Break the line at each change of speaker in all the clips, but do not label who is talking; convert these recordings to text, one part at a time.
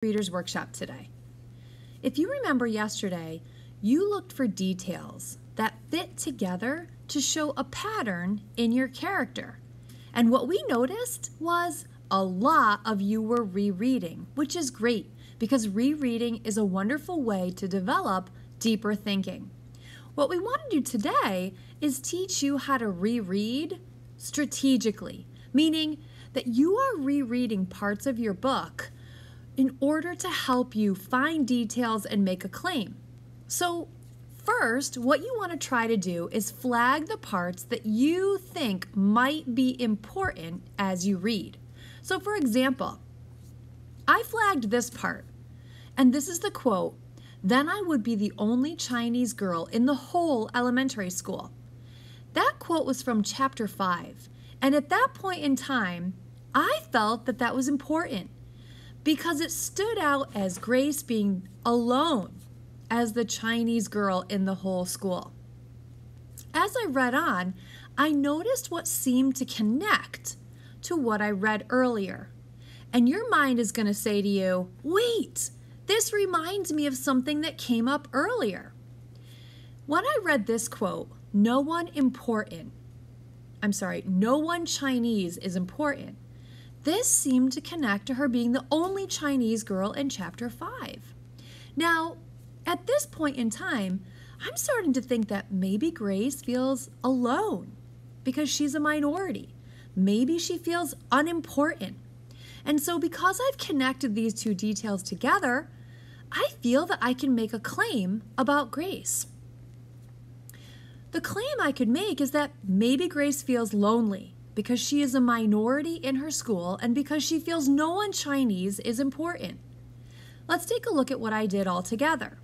Reader's Workshop today. If you remember yesterday, you looked for details that fit together to show a pattern in your character. And what we noticed was a lot of you were rereading, which is great because rereading is a wonderful way to develop deeper thinking. What we want to do today is teach you how to reread strategically, meaning that you are rereading parts of your book in order to help you find details and make a claim. So first, what you want to try to do is flag the parts that you think might be important as you read. So for example, I flagged this part, and this is the quote, "Then I would be the only Chinese girl in the whole elementary school." That quote was from chapter 5, and at that point in time, I felt that that was important because it stood out as Grace being alone as the Chinese girl in the whole school. As I read on, I noticed what seemed to connect to what I read earlier. And your mind is going to say to you, wait, this reminds me of something that came up earlier. When I read this quote, no one Chinese is important, this seemed to connect to her being the only Chinese girl in chapter 5. Now, at this point in time, I'm starting to think that maybe Grace feels alone because she's a minority. Maybe she feels unimportant. And so because I've connected these two details together, I feel that I can make a claim about Grace. The claim I could make is that maybe Grace feels lonely because she is a minority in her school and because she feels no one Chinese is important. Let's take a look at what I did all together.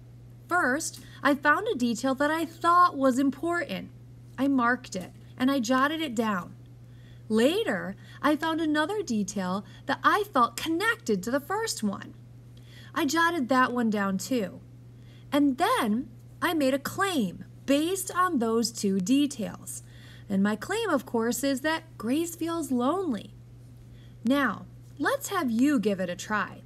First, I found a detail that I thought was important. I marked it and I jotted it down. Later, I found another detail that I felt connected to the first one. I jotted that one down too. And then I made a claim based on those two details. And my claim, of course, is that Grace feels lonely. Now, let's have you give it a try.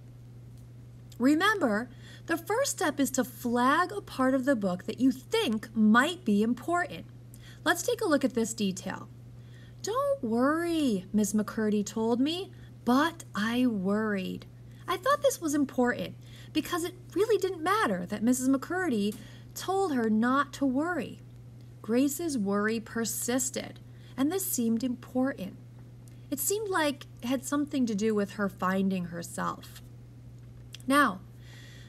Remember, the first step is to flag a part of the book that you think might be important. Let's take a look at this detail. "Don't worry," Miss McCurdy told me, but I worried. I thought this was important because it really didn't matter that Mrs. McCurdy told her not to worry. Grace's worry persisted, and this seemed important. It seemed like it had something to do with her finding herself. Now,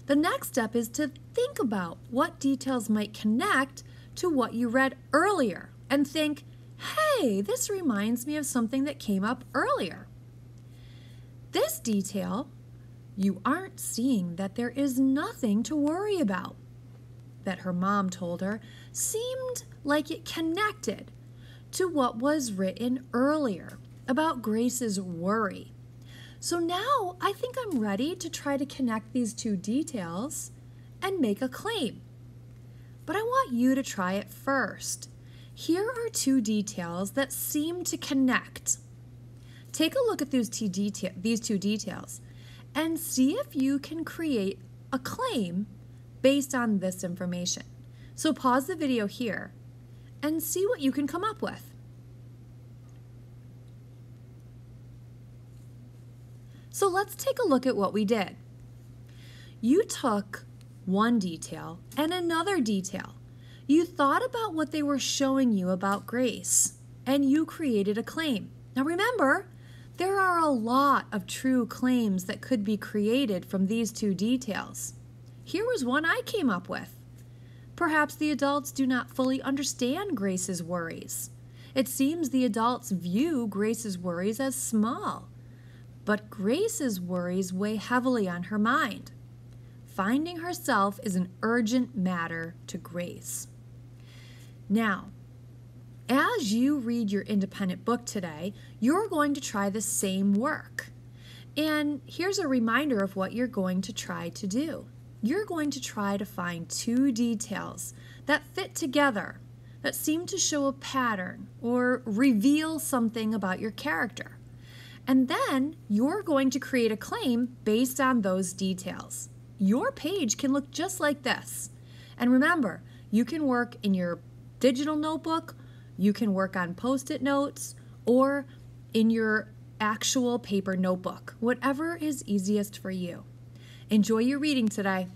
the next step is to think about what details might connect to what you read earlier and think, hey, this reminds me of something that came up earlier. This detail, you aren't seeing that there is nothing to worry about, that her mom told her, seemed like it connected to what was written earlier about Grace's worry. So now I think I'm ready to try to connect these two details and make a claim. But I want you to try it first. Here are two details that seem to connect. Take a look at these two details and see if you can create a claim based on this information. So pause the video here and see what you can come up with. So let's take a look at what we did. You took one detail and another detail. You thought about what they were showing you about Grace, and you created a claim. Now remember, there are a lot of true claims that could be created from these two details. Here was one I came up with. Perhaps the adults do not fully understand Grace's worries. It seems the adults view Grace's worries as small, but Grace's worries weigh heavily on her mind. Finding herself is an urgent matter to Grace. Now, as you read your independent book today, you're going to try the same work. And here's a reminder of what you're going to try to do. You're going to try to find two details that fit together, that seem to show a pattern or reveal something about your character. And then you're going to create a claim based on those details. Your page can look just like this. And remember, you can work in your digital notebook, you can work on Post-it notes, or in your actual paper notebook, whatever is easiest for you. Enjoy your reading today.